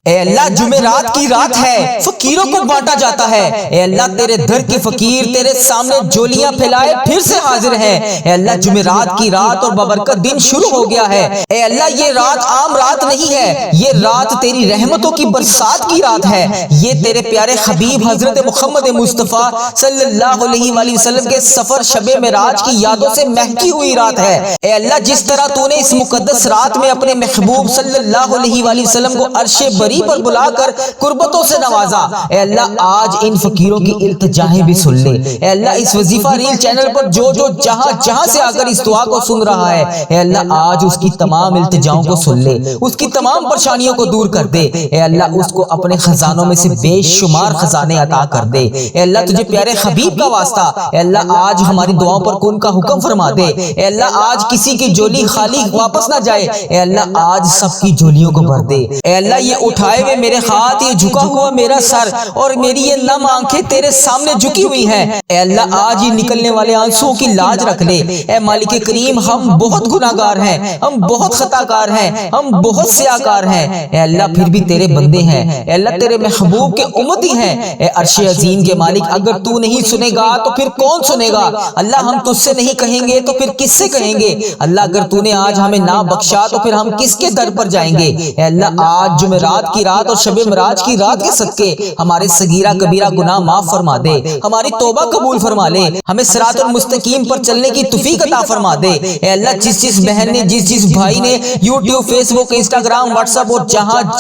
اے اللہ جمعرات کی رات ہے، فقیروں کو بانٹا جاتا ہے۔ اے اللہ تیرے در کے فقیر تیرے سامنے جولیاں پھیلائے پھر سے حاضر ہیں۔ اے اللہ جمعرات کی رات اور بابرکت دن شروع ہو گیا ہے۔ اے اللہ یہ رات عام رات نہیں ہے، یہ رات تیری رحمتوں کی برسات کی رات ہے۔ یہ تیرے پیارے حبیب حضرت محمد مصطفیٰ صلی اللہ علیہ وآلہ وسلم کے سفر شب معراج کی یادوں سے مہکی ہوئی رات ہے۔ اے اللہ جس طرح تو نے اس مقدس رات میں اپنے محبوب صلی اللہ علیہ وآلہ وسلم کو عرش بری پر بلا کر قربتوں سے نوازا، اے اللہ آج ان فقیروں کی التجائیں بھی سن لے۔ اے اللہ اس وظیفہ ریل چینل پر جو جہاں سے آ کر اس دعا کو سن رہا ہے، اے اللہ آج اس کی تمام التجاؤں کو سن لے، اس کی تمام پریشانیوں کو دور کر دے۔ اے اللہ اس کو اپنے خزانوں میں سے بے شمار خزانے عطا کر دے۔ اے اللہ تجھے پیارے حبیب کا واسطہ، اے اللہ آج ہماری دعاؤں پر کن کا حکم فرما دے۔ اے اللہ آج کسی کی جولی خالی واپس نہ جائے، اے اللہ آج سب کی جولیوں کو بھر دے۔ اے اللہ یہ اٹھائے ہوئے میرے ہاتھ، یہ جھکا ہوا میرا سر اور میری یہ نم آنکھیں تیرے سامنے جھکی ہوئی ہیں، اے اللہ آج یہ نکلنے والے آنسوں کی لاج رکھ لے۔ اے مالک کریم ہم بہت گناہگار ہیں، ہم بہت خطا کار ہیں، ہم بہت سیاکار ہیں، اے اللہ پھر بھی تیرے بندے ہیں، اے اللہ تیرے محبوب کے امتی ہیں۔ اے عرش عظیم کے مالک اگر تو نہیں سنے گا تو پھر کون سنے گا؟ اللہ ہم تجھ سے نہیں کہیں گے تو پھر کس سے کہیں گے؟ اللہ اگر تو نے آج ہمیں نہ بخشا تو پھر ہم کس کے در پر جائیں گے؟ اے اللہ آج جمعرات کی رات اور شب معراج کی رات کے صدقے ہمارے صغیرہ کبیرہ گناہ معاف فرما دے، ہماری توبہ قبول فرما لے، ہمیں صراط المستقیم پر چلنے کی توفیق عطا فرما دے۔ اے اللہ جس بہن نے جس بھائی نے یوٹیوب، فیس بک، انسٹاگرام، واٹس ایپ اور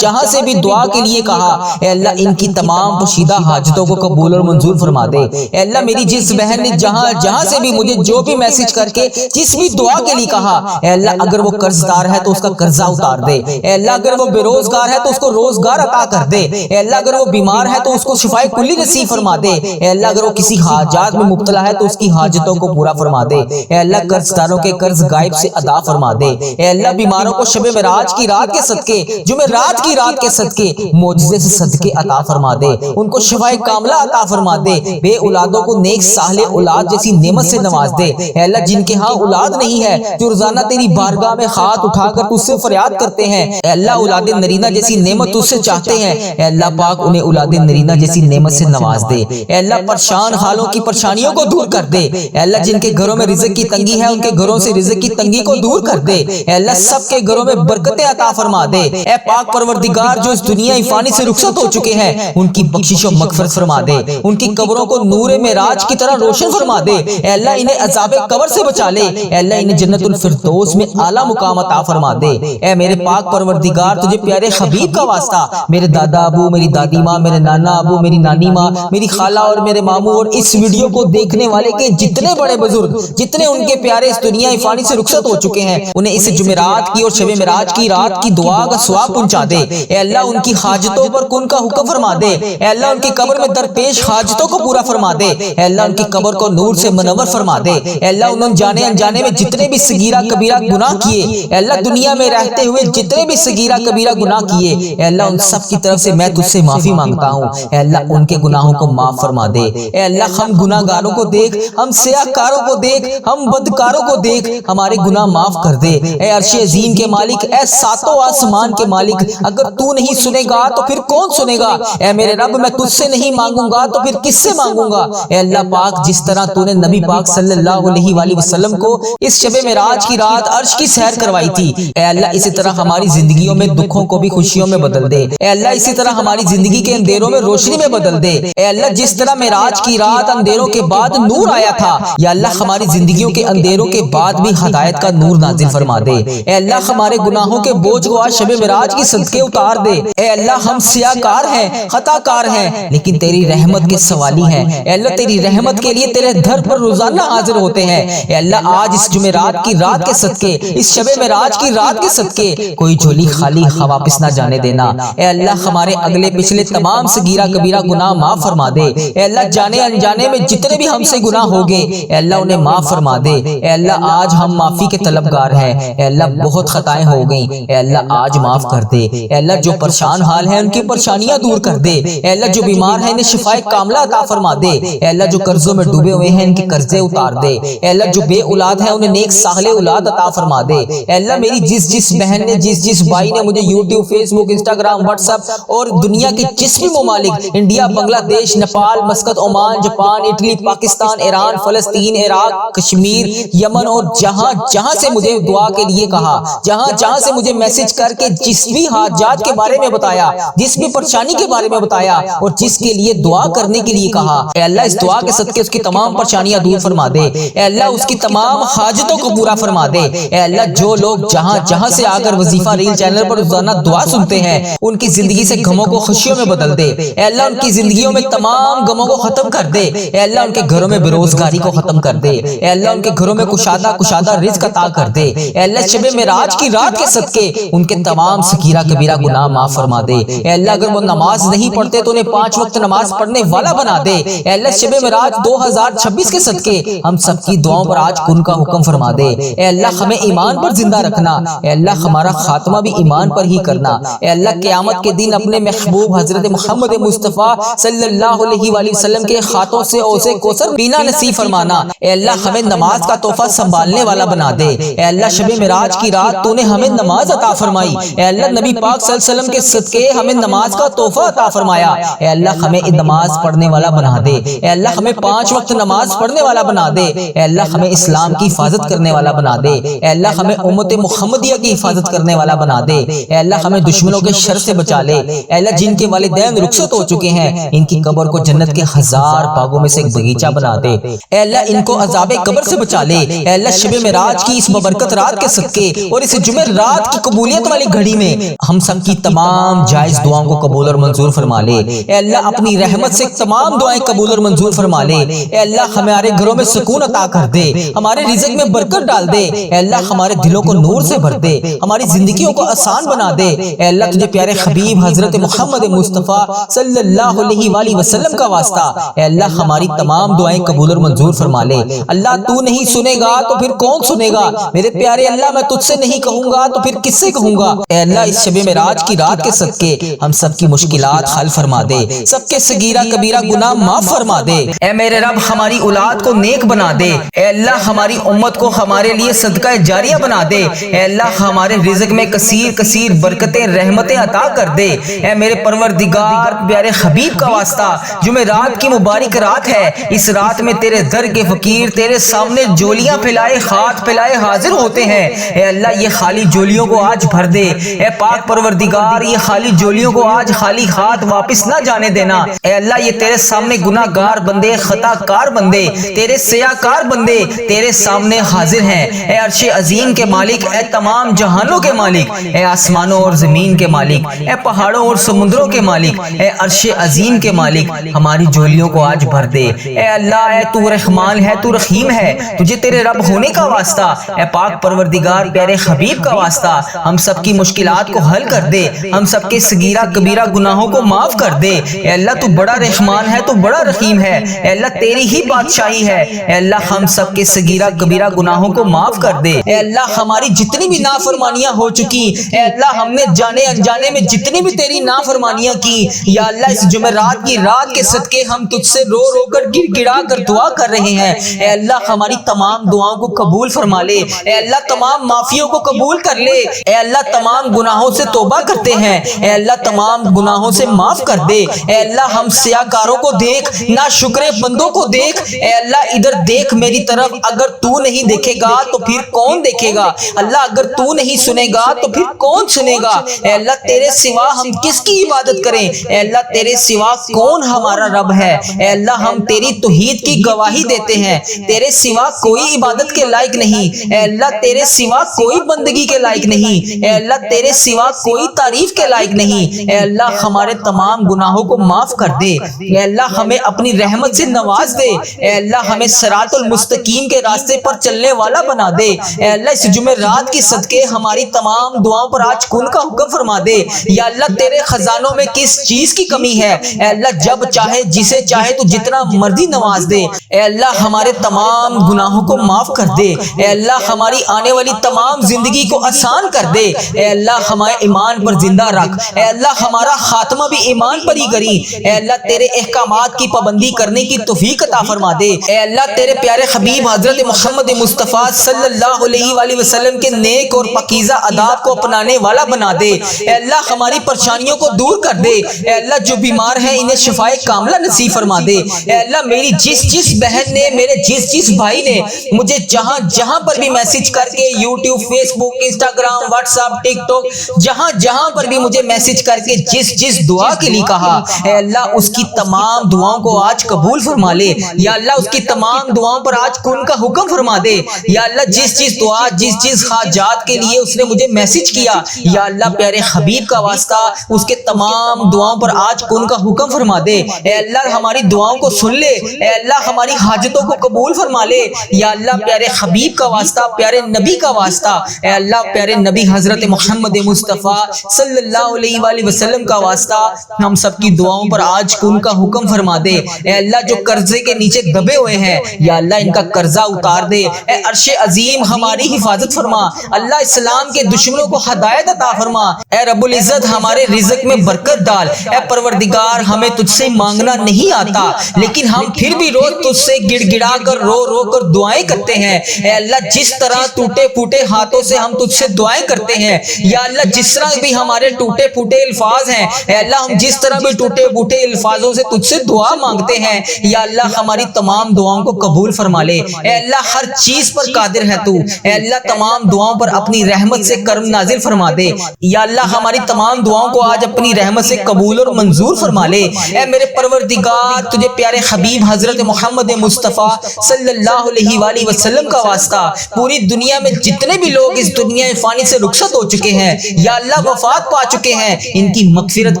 جہاں سے بھی دعا کے لیے کہا، اے اللہ ان کی تمام پوشیدہ حاجتوں کو قبول اور منظور فرما دے۔ اے اللہ میری جس بہن نے جہاں سے بھی مجھے جو بھی میسج کر کے جس بھی دعا کے لیے کہا، اے اللہ اگر وہ قرض دار ہے تو اس کا قرضہ اتار دے، اے اللہ اگر وہ بے روزگار ہے تو اس کو روزگار عطا کر دے، اے اللہ اگر وہ بیمار ہے تو اس کو شفائے کلی نصیب فرما دے، اے اللہ اگر وہ کسی حاجات میں مبتلا ہے تو اس کی حاجتوں کو پورا فرما دے، اے اللہ قرض داروں کے قرض غائب سے ادا فرما دے، اے اللہ بیماروں کو شب معراج کی رات کے صدقے، جمعرات کی رات کے صدقے معجزے سے صدقے عطا فرما دے، ان کو شفائے کاملہ عطا فرما دے، بے اولادوں کو نیک صالح اولاد جیسی نعمت سے نواز دے، اے اللہ جن کے ہاں اولاد نہیں ہے، جو روزانہ تیری بارگاہ میں ہاتھ اٹھا کر تجھ سے فریاد کرتے ہیں، اے اللہ اولاد نرینہ جیسی نعمت تجھ سے چاہتے ہیں، اے اللہ پاک انہیں اولاد نرینہ جیسی نعمت سے نواز دے، اے اللہ پریشان حالوں کی پریشانیوں کو دور کر دے، اے اللہ جن کے گھروں میں رزق کی تنگی ہے ان کے گھروں سے رزق کی تنگی کو دور کر دے، اے اللہ سب کے گھروں میں برکتیں عطا فرما دے، اے پاک پروردگار جو اس دنیا فانی سے رخصت ہو چکے ہیں ان کی بخشش و مغفرت فرما دے، ان کی قبروں کو نور معراج کی طرح روشن فرما دے، اے اللہ انہیں عذاب قبر سے بچا لے، اے اللہ انہیں جنت الفردوس میں اعلیٰ مقام عطا فرما دے، اے میرے پاک پروردگار تجھے پیارے حبیب کا واسطہ میرے دادا ابو، میری دادی ماں، میرے نانا ابو، میری نانی ماں، میری خالہ اور میرے ماموں اور اس ویڈیو کو دیکھنے والے کے جتنے بڑے بزرگ، جتنے ان کے پیارے اس دنیا فانی سے رخصت ہو چکے ہیں انہیں اس جمعرات کی اور شب معراج کی رات کی دعا کا ثواب پہنچا دے، اے اللہ ان کی حاجتوں پر کن کا حکم فرما دے، اے اللہ ان کی قبر میں درپیش حاجتوں کو پورا فرما دے، اے اللہ ان کی قبر کو نور سے منور فرما دے، اے اللہ انہوں جانے انجانے میں جتنے بھی صغیرہ کبیرہ گناہ کیے، اے اللہ دنیا میں رہتے ہوئے جتنے بھی صغیرہ کبیرہ گناہ کیے، اے اللہ ان سب کی طرف سے میں تجھ سے معافی مانگتا ہوں، اے اللہ ان کے گناہوں کو معاف فرما دے، اے اللہ ہم گناہ گاروں کو دیکھ، ہم سیاہکاروں کو دیکھ، ہم بدکاروں کو دیکھ، ہمارے گناہ معاف کر دے، اے عرش عظیم کے مالک، اے ساتوں آسمان کے مالک اگر تو نہیں سنے گا تو پھر کون سنے گا؟ اے میرے رب میں تجھ سے نہیں مانگوں گا تو پھر کس سے مانگوں گا؟ اے اللہ پاک جس طرح تو نے نبی پاک صلی اللہ علیہ وآلہ وسلم کو اس شب معراج کی رات عرش کی سیر کروائی تھی، اے اللہ اسی طرح ہماری زندگیوں میں دکھوں کو بھی خوشیوں میں بدل دے، اے اللہ اسی طرح ہماری زندگی کے اندھیروں میں روشنی میں بدل دے، اے اللہ جس طرح معراج کی رات اندھیروں کے بعد نور آیا تھا، یا اللہ ہماری زندگیوں کے اندھیروں کے بعد بھی ہدایت کا نور نازل فرما دے، اے اللہ ہمارے گناہوں کے بوجھ کو آج شب معراج کی صدقے اتار دے، اے اللہ ہم سیاہکار ہیں، خطا کار ہیں لیکن تیری رحمت کے سوالی ہیں، اے اللہ تیری رحمت کے لیے تیرے در پر روزانہ حاضر ہوتے ہیں، اے اللہ آج اس جمعرات کی رات کے صدقے، اس شب معراج کی رات کے صدقے کوئی جھولی خالی واپس نہ جانے دینا، اے اللہ ہمارے اگلے پچھلے تمام صغیرہ کبیرہ گناہ معاف فرما دے، اے اللہ جانے انجانے میں جتنے بھی ہم سے گناہ ہو گئے اے اللہ انہیں معاف فرما دے، اے اللہ آج ہم معافی کے طلبگار ہیں، اے اللہ بہت خطائیں ہو گئیں، اے اللہ آج معاف کر دے، اے اللہ جو پریشان حال ہیں ان کی پریشانیاں دور کر دے، اے اللہ جو بیمار ہیں انہیں شفائے کاملہ عطا فرما دے، اے اللہ جو قرضوں میں ڈوبے ہوئے ہیں ان کے قرضے اتار دے، اے اللہ جو بے اولاد ہیں انہیں نیک صالح اولاد عطا فرما دے، اے اللہ میری جس بہن نے جس بھائی نے مجھے یوٹیوب، فیس بک، انسٹاگرام انسٹاگرام، واٹس ایپ اور دنیا کے جس بھی ممالک، انڈیا، بنگلہ دیش، Nepal, Muscat, Oman, Japan, Italy, Pakistan, Iran, فلسطین، عراق، کشمیر، یمن اور جہاں جہاں سے مجھے دعا کے لیے کہا، جہاں جہاں سے مجھے میسج کر کے جس بھی حاجات کے بارے میں بتایا، جس بھی پریشانی کے بارے میں بتایا اور جس کے لیے دعا کرنے کے لیے کہا، اے اللہ اس دعا کے صدقے اس کی تمام پریشانیاں دور فرما دے، اے اللہ اس کی تمام حاجتوں کو پورا فرما دے، اے اللہ جو لوگ جہاں جہاں سے آ کر وظیفہ ریل چینل پر روزانہ دعا سنتے ہیں ان کی زندگی سے غموں کو خوشیوں میں بدل دے، اے اللہ ان کی زندگیوں میں تمام غموں کو ختم کر دے، اے اللہ ان کے گھروں میں بے روزگاری کو ختم کر دے، اے اللہ ان کے گھروں میں کشادہ رزق عطا کر دے، اے اللہ شب معراج کی رات کے صدقے ان کے تمام صغیرہ کبیرہ گناہ معاف فرما دے، اے اللہ اگر وہ نماز نہیں پڑھتے تو انہیں 5 وقت نماز پڑھنے والا بنا دے، اے اللہ شب معراج 2026 کے صدقے ہم سب کی دعاؤں پر آج کن کا حکم فرما دے، اے اللہ ہمیں ایمان پر زندہ رکھنا، اے اللہ ہمارا خاتمہ بھی ایمان پر ہی کرنا، اے اللہ قیامت کے دن اپنے محبوب حضرت محمد مصطفیٰ صلی اللہ علیہ وآلہ وسلم کے ہاتھوں سے اوسے کوثر پینا نصیب فرمانا، اے اللہ ہمیں نماز کا تحفہ سنبھالنے والا بنا دے، اے اللہ شب معراج کی رات تو نے ہمیں نماز عطا فرمائی، اے اللہ نبی پاک صلی اللہ علیہ وسلم کے صدقے ہمیں نماز کا تحفہ عطا فرمایا، اے اللہ ہمیں نماز پڑھنے والا بنا دے، اے اللہ ہمیں 5 وقت نماز پڑھنے والا بنا دے، اے اللہ ہمیں اسلام کی حفاظت کرنے والا بنا دے، اے اللہ ہمیں امت محمدیہ کی حفاظت کرنے والا بنا دے، اے اللہ ہمیں دشمنوں کے شر سے بچا لے، اے اللہ جن کے والدین رخصت ہو چکے ہیں ان کی قبر کو جنت کے 1000 باغوں میں سے ایک باغیچہ بنا دے، اے اللہ ان کو عذاب قبر سے بچا لے، اے اللہ شب معراج کی اس ببرکت رات کے صدقے اور اس جمعہ رات کی قبولیت والی گھڑی میں ہم سب کی تمام جائز دعاؤں کو قبول اور منظور فرما لے، اے اللہ اپنی رحمت سے تمام دعائیں قبول اور منظور فرما لے، اے اللہ ہمارے گھروں میں سکون عطا کر دے، ہمارے رزق میں برکت ڈال دے، اے اللہ ہمارے دلوں کو نور سے بھر دے، ہماری زندگیوں کو آسان بنا دے، اے اللہ تجھے پیارے حبیب حضرت محمد مصطفیٰ صلی اللہ علیہ وآلہ وسلم کا واسطہ، اے اللہ ہماری تمام دعائیں قبول اور منظور فرما لے، اللہ تو نہیں سنے گا تو پھر کون سنے گا، میرے پیارے اللہ میں تجھ سے نہیں کہوں گا تو پھر کس سے کہوں گا، اے اللہ اس شب معراج کی رات کے صدقے ہم سب کی مشکلات حل فرما دے، سب کے صغیرہ کبیرہ گناہ معاف فرما دے، اے میرے رب ہماری اولاد کو نیک بنا دے، اے اللہ ہماری امت کو ہمارے لیے صدقہ جاریہ بنا دے، اے اللہ ہمارے رزق میں کثیر کثیر برکتیں رحمتیں عطا کر دے، اے میرے پروردگار پیارے حبیب کا واسطہ جمعرات کی مبارک رات ہے، اس رات میں تیرے در کے فقیر تیرے سامنے جولیاں پھیلائے ہاتھ پھیلائے حاضر ہوتے ہیں، اے اللہ یہ خالی جولیوں کو آج بھر دے، اے پاک پروردگار یہ خالی جولیوں کو آج خالی ہاتھ واپس نہ جانے دینا، اے اللہ یہ تیرے سامنے گناہ گار بندے خطا کار بندے تیرے سیاہ کار بندے تیرے سامنے حاضر ہیں، اے عرش عظیم کے مالک، اے تمام جہانوں کے مالک، اے آسمانوں اور زمین کے مالک، اے پہاڑوں اور سمندروں کے مالک، اے عرش عظیم کے مالک ہماری جولیوں کو آج بھر دے، اے اللہ اے تو رحمان ہے تو رحیم ہے، تجھے تیرے رب ہونے کا واسطہ، اے پاک پروردگار پیارے حبیب کا واسطہ ہم سب کی مشکلات کو حل کر دے، ہم سب کے صغیرہ کبیرہ گناہوں کو معاف کر دے، اے اللہ تو بڑا رحمان ہے تو بڑا رحیم ہے، اے اللہ تیری ہی بادشاہی ہے، اے اللہ ہم سب کے صغیرہ کبیرہ گناہوں کو معاف کر دے، اے اللہ ہماری جتنی بھی نافرمانیاں ہو چکی، اے اللہ ہم نے جانے انجانے میں جتنی بھی تیری نافرمانیاں کی، یا اللہ اس جمعرات کی رات کے صدقے ہم تجھ سے رو رو کر گر گڑا کر دعا کر رہے ہیں، اے اللہ ہماری تمام دعاؤں کو قبول فرما لے، اے اللہ تمام معافیوں کو قبول کر لے، اے اللہ تمام گناہوں سے توبہ کرتے ہیں، اے اللہ تمام گناہوں سے معاف کر دے، اے اللہ ہم سیاکاروں کو دیکھ، ناشکر بندوں کو دیکھ، اے اللہ ادھر دیکھ میری طرف، اگر تو نہیں دیکھے گا تو پھر کون دیکھے گا، اللہ اگر تو نہیں سنے گا تو پھر کون سنے گا، اے اللہ تیرے سوا ہم کس کی عبادت کریں، اے اللہ تیرے سوا کون ہمارا رب ہے، اے اللہ ہم تیری توحید کی گواہی دیتے ہیں، تیرے سوا کوئی عبادت کے لائق نہیں، اے اللہ تیرے سوا کوئی بندگی کے لائق نہیں، اے اللہ تیرے سوا کوئی تعریف کے لائق نہیں، اے اللہ ہمارے تمام گناہوں کو معاف کر دے، اے اللہ ہمیں اپنی رحمت سے نواز دے، اے اللہ ہمیں صراط المستقیم کے راستے پر چلنے والا بنا دے، اے اللہ اس جمعرات کی صدقے ہماری تمام دعاؤں پر آج کن کا حکم فرما دے، یا اللہ تیرے خزانوں میں کس چیز کی کمی ہے، اے اللہ جب چاہے جسے چاہے تو جتنا مرضی نواز دے، اے اللہ ہمارے تمام گناہوں کو معاف کر دے، اے اللہ ہماری آنے والی تمام زندگی کو آسان کر دے، اے اللہ ہمارے ایمان پر زندہ رکھ، اے اللہ ہمارا خاتمہ بھی ایمان پر ہی کری، اے اللہ تیرے احکامات کی پابندی کرنے کی توفیق عطا فرما دے، اے اللہ تیرے پیارے حبیب حضرت محمد مصطفیٰ صلی اللہ علیہ وآلہ وسلم کے نیک اور پاکیزہ آداب کو اپنانے والا بنا دے، اے اللہ ہماری پریشانیوں کو دور کر دے، اے اللہ جو بیمار ہیں انہیں شفائے کاملہ نصیب فرما دے، اے اللہ میری جس بہن نے، میرے جس بھائی نے مجھے جہاں پر بھی میسج کر کے یوٹیوب، فیس بک، انسٹاگرام، واٹس ایپ، ٹک ٹاک، جہاں پر بھی مجھے میسج کر کے جس دعا کے لیے کہا، اے اللہ اس کی تمام دعاؤں کو آج قبول فرما لے، یا اللہ اس کی تمام دعاؤں پر آج کن کا حکم فرما دے، یا اللہ جس دعا، جس حاجات کے لیے اس نے مجھے میسج کیا، یا اللہ پیارے حبیب کا واسطہ اس کے تمام دعاؤں پر آج کن کا حکم فرما دے، اے اللہ ہماری دعاؤں کو سن لے، اے اللہ ہماری حاجتوں کو قبول فرما لے، یا اللہ پیارے حبیب کا واسطہ، پیارے نبی کا واسطہ، اے اللہ پیارے نبی حضرت محمد مصطفیٰ صلی اللہ علیہ وآلہ وسلم کا واسطہ ہم سب کی دعاؤں پر آج کن کا حکم فرما دے، اے اللہ جو قرضے کے نیچے دبے ہوئے ہیں یا اللہ ان کا قرضہ اتار دے، اے عرش عظیم ہماری حفاظت فرما، اللہ اسلام کے دشمنوں کو ہدایت عطا فرما، اے رب العزت ہمارے رزق میں برکت ڈال، اے پروردگار ہمیں تجھ سے مانگنا نہیں آتا لیکن ہم پھر بھی روز تجھ سے گڑ گڑا کر رو کر دعائیں کرتے ہیں، اے اللہ جس طرح ٹوٹے پھوٹے ہاتھوں سے ہم تجھ سے دعائیں کرتے ہیں، یا اللہ جس طرح بھی ہمارے ٹوٹے پھوٹے الفاظ ہیں، اے اللہ ہم جس طرح بھی ٹوٹے پھوٹے الفاظوں سے تجھ سے دعا مانگتے ہیں، یا اللہ ہماری تمام دعاؤں کو قبول فرما لے، اے اللہ ہر چیز پر قادر ہے تو، اے اللہ تمام دعاؤں پر اپنی رحمت سے کرم نازل فرما دے، یا اللہ ہماری تمام دعاؤں کو آج اپنی رحمت سے قبول اور منظور فرما لے، اے میرے پروردگار تجھے پیارے حبیب حضرت محمد مصطفیٰ صلی اللہ علیہ وآلہ وسلم کا واسطہ پوری دنیا میں جتنے بھی لوگ اس دنیا فانی سے رخصت ہو چکے ہیں یا اللہ وفات پا چکے ہیں ان کی مغفرت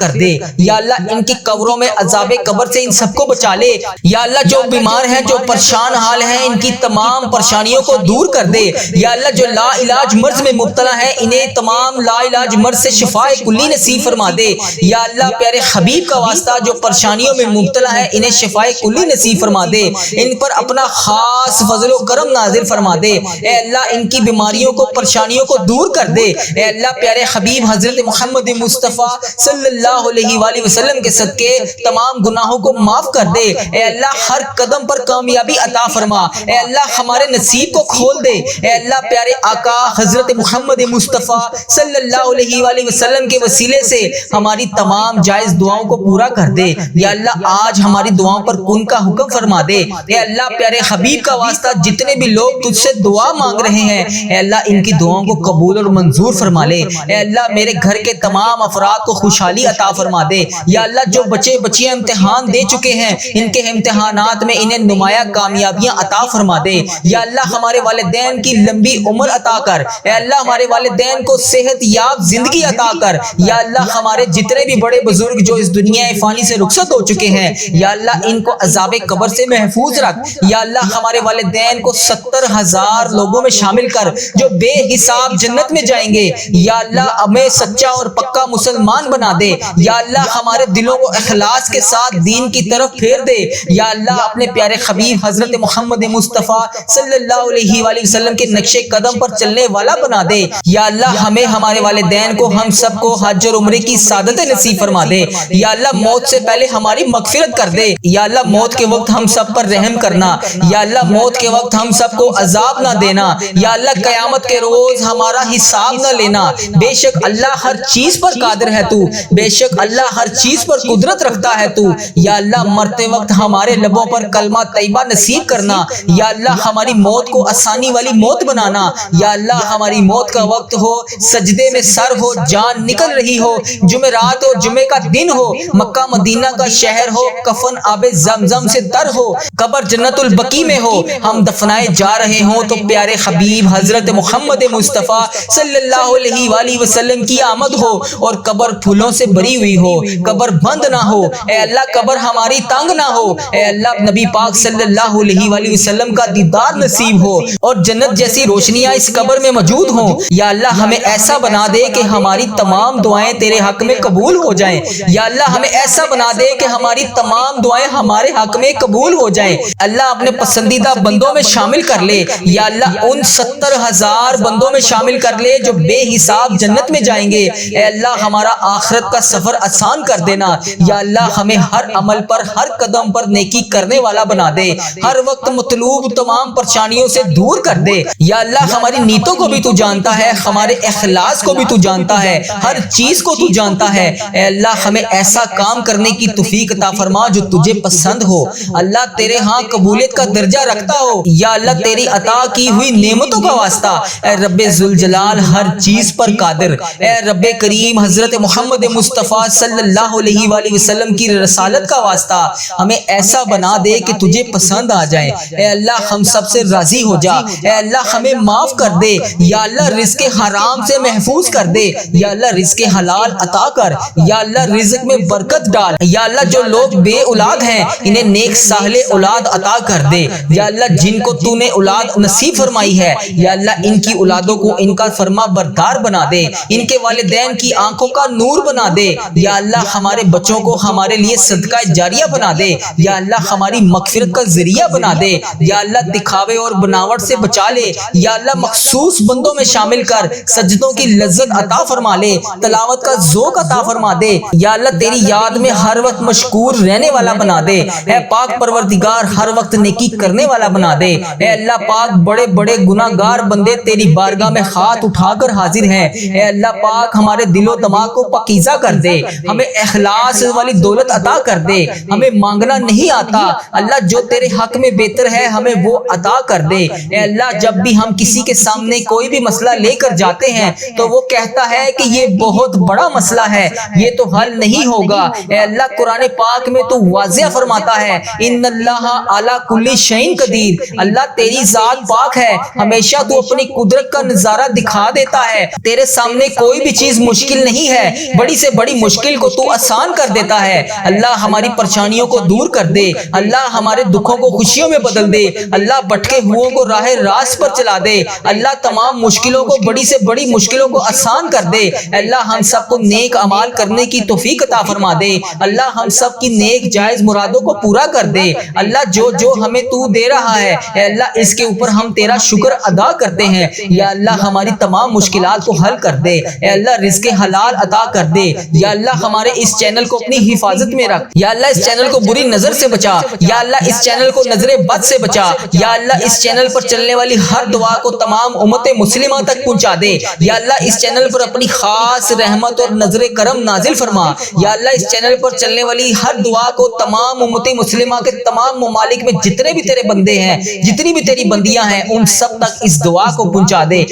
کر دے، یا اللہ ان کی قبروں میں عذاب قبر سے ان سب کو بچا لے، یا اللہ جو بیمار ہیں جو پریشان حال ہیں ان کی تمام پریشانیوں کو دور کر دے، یا اللہ جو لا علاج مرض میں مبتلا ہیں انہیں تمام لا علاج مرض سے شفاء کلی نصیب فرما دے، یا اللہ پیارے حبیب کا واسطہ جو پریشانیوں میں مبتلا ہے انہیں شفاء کلی نصیب فرما دے، ان پر اپنا خاص فضل و کرم نازل فرما دے، اے اللہ ان کی بیماریوں کو پریشانیوں کو دور کر دے، اے اللہ پیارے حبیب حضرت محمد مصطفیٰ صلی اللہ علیہ وآلہ وسلم کے صدقے تمام گناہوں کو معاف کر دے، اے اللہ ہر قدم پر کامیابی عطا فرما، اے اللہ ہمارے نصیب کو کھول دے، اے اللہ پیارے آقا حضرت محمد مصطفیٰ صلی اللہ علیہ وآلہ وسلم کے وسیلے سے ہماری تمام جائز دعاؤں کو پورا کر دے، یا اللہ آج ہماری دعاؤں پر کن کا حکم فرما دے، اے اللہ پیارے حبیب کا واسطہ جتنے بھی لوگ تجھ سے دعا مانگ رہے ہیں اے اللہ ان کی دعاؤں کو قبول اور منظور فرما لے، اے اللہ میرے گھر کے تمام افراد کو خوشحالی عطا فرما دے، یا اللہ جو بچے بچیاں امتحان دے چکے ہیں ان کے امتحانات میں انہیں نمایاں کامیابیاں عطا فرما دے، یا اللہ ہمارے والدین کی لمبی عمر عطا کر، اے اللہ ہمارے والدین کو صحت یاب زندگی عطا کر، یا اللہ ہمارے جتنے بھی بڑے بزرگ جو اس دنیا فانی سے رخصت ہو چکے ہیں یا اللہ ان کو عذاب قبر سے محفوظ رکھ، یا اللہ ہمارے والدین کو 70,000 لوگوں میں شامل کر جو بے حساب جنت میں جائیں گے، یا اللہ ہمیں سچا اور پکا مسلمان بنا دے، یا اللہ ہمارے دلوں کو اخلاص کے ساتھ دین کی طرف پھیر دے، یا اللہ اپنے پیارے حبیب حضرت محمد مصطفیٰ صلی اللہ علیہ وآلہ وسلم کے نقش قدم پر چلنے والا بنا دے، یا اللہ ہمیں ہمارے والدین کو ہم سب کو حج اور عمرے کی سعادت نصیب فرما دے، یا اللہ موت سے پہلے ہماری مغفرت کر دے، یا اللہ موت کے وقت ہم سب پر رحم کرنا، یا اللہ موت کے وقت ہم سب کو عذاب نہ دینا، یا اللہ قیامت کے روز ہمارا حساب نہ لینا، بے شک اللہ ہر چیز پر قادر ہے تو، بے شک اللہ ہر چیز پر قدرت رکھتا ہے تو، یا اللہ مرتے وقت ہمارے لبوں پر کلمہ طیبہ نصیب کرنا، یا اللہ ہماری موت کو آسانی والی موت بنانا، یا اللہ ہماری موت کا وقت ہو سجدے میں سر ہو جان نکل رہی ہو، جمعرات ہو جمعے کا دن ہو مکہ مدینہ کا شہر ہو کفن آب زمزم سے تر ہو قبر جنت البقیع میں ہو ہم دفنائے جا رہے ہوں تو پیارے حبیب حضرت محمد مصطفیٰ صلی اللہ علیہ وآلہ وسلم کی آمد ہو اور قبر پھولوں سے بری ہوئی ہو، قبر بند نہ ہو، اے اللہ قبر ہماری تنگ نہ ہو، اے اللہ نبی پاک صلی اللہ علیہ وآلہ وسلم کا دیدار نصیب ہو اور جنت جیسی روشنیاں اس قبر میں موجود ہوں، یا اللہ ہمیں ایسا بنا دے کہ ہماری تمام دعائیں تیرے حق میں قبول ہو جائیں، یا اللہ ہمیں ایسا بنا دے کہ ہماری تمام دعائیں ہمارے حق میں قبول ہو جائیں، اللہ اپنے پسندیدہ بندوں میں شامل کر لے، یا اللہ ان 70,000 بندوں میں شامل کر لے جو بے حساب جنت میں جائیں گے، اے اللہ ہمارا آخرت کا سفر آسان کر دینا، یا اللہ ہمیں ہر عمل پر ہر قدم پر نیکی کرنے والا بنا دے، ہر وقت مطلوب تمام پریشانیوں سے دور کر دے، یا اللہ ہماری نیتوں کو بھی تو جانتا ہے، ہمارے اخلاص کو بھی تو جانتا ہے، ہر چیز کو تو جانتا ہے۔ اے اللہ ہمیں ایسا کام کرنے کی توفیق عطا فرما جو تجھے پسند ہو، اللہ تیرے ہاں قبولیت کا درجہ رکھتا ہو۔ یا اللہ تیری عطا کی ہوئی نعمتوں کا واسطہ، اے رب ذوالجلال ہر چیز پر قادر، اے رب کریم حضرت محمد مصطفیٰ صلی اللہ علیہ وآلہ وسلم کی رسالت کا واسطہ ہمیں ایسا بنا دے کہ تجھے پسند آ جائے۔ اے اللہ ہم سب سے راضی ہو جا، اے اللہ ہمیں معاف کر دے، یا اللہ رزق حرام سے محفوظ کر دے، یا اللہ رزق حلال عطا کر، یا اللہ رزق میں برکت ڈال، یا اللہ جو لوگ بے اولاد ہیں انہیں نیک صالح اولاد عطا کر دے، یا اللہ جن کو تو نے اولاد نصیب فرمائی ہے یا اللہ ان کی اولادوں کو ان کا فرما بردار بنا دے، ان کے والدین کی آنکھوں کا نور بنا دے، یا اللہ ہمارے بچوں کو ہمارے لیے صدقہ جاریہ بنا دے، یا اللہ ہماری مغفرت کا ذریعہ بنا دے، یا اللہ دکھاوے اور بناوٹ سے بچا لے، یا اللہ مخصوص بندوں میں شامل کر سجدوں کی لذت عطا فرما لے، تلاوت کا ذوق عطا فرما دے، یا اللہ تیری یاد میں ہر وقت مشکور رہنے والا بنا دے، اے پاک پروردگار ہر وقت نیکی کرنے والا بنا دے۔ اے اللہ پاک بڑے بڑے گناہ گار بندے تیری بارگاہ میں ہاتھ اٹھا کر حاضر ہیں، اے اللہ پاک ہمارے دل و دماغ کو پاکیزہ کر دے، ہمیں اخلاص والی دولت عطا کر دے، ہمیں مانگنا نہیں آتا، اللہ جو تیرے حق میں بہتر ہے ہمیں وہ عطا کر دے۔ اے اللہ جب بھی ہم کسی کے سامنے کوئی بھی مسئلہ لے کر جاتے ہیں تو وہ کہتا ہے کہ یہ بہت بڑا مسئلہ ہے، یہ تو حل نہیں ہوگا، اے اللہ قرآن پاک میں تو واضح فرماتا ہے ان اللہ علی کل شیء قدیر، اللہ تیری ذات پاک ہے، ہمیشہ تو اپنی قدرت کا نظارہ دکھا دیتا ہے، تیرے سامنے کوئی بھی چیز مشکل نہیں ہے، بڑی سے بڑی مشکل کو تو آسان کر دیتا ہے۔ اللہ ہماری پریشانیوں کو دور کر دے، اللہ ہمارے دکھوں کو خوشیوں میں بدل دے، اللہ بھٹکے ہوئوں کو راہ راست پر چلا دے، اللہ تمام مشکلوں کو بڑی سے بڑی مشکلوں کو آسان کر دے، اللہ ہم سب کو نیک اعمال کرنے کی توفیق عطا فرما دے، اللہ ہم سب کی نیک جائز مرادوں کو پورا کر دے، اللہ جو جو ہمیں تو دے رہا ہے اے اللہ اس کے اوپر ہم تیرا شکر ادا کرتے ہیں، یا اللہ ہماری تمام مشکلات کو حل کر دے، اے اللہ رزق حلال عطا کر دے، یا اللہ ہمارے اس چینل کو اپنی حفاظت میں رکھ، یا اللہ اس چینل کو بری نظر سے بچا، یا اللہ اس چینل کو نظر بد سے بچا، یا اللہ اس چینل پر چلنے والی ہر دعا کو تمام امت مسلمہ تک پہنچا دے، یا اللہ اس چینل پر اپنی خاص رحمت اور نظر کرم نازل فرما، یا اللہ اس چینل پر چلنے والی ہر دعا کو تمام امت مسلمہ کے تمام ممالک میں جتنے بھی تیرے بندے ہیں، جتنی بھی تیری بندیاں ہیں ان سب تک اس دعا کو پہنچا دے،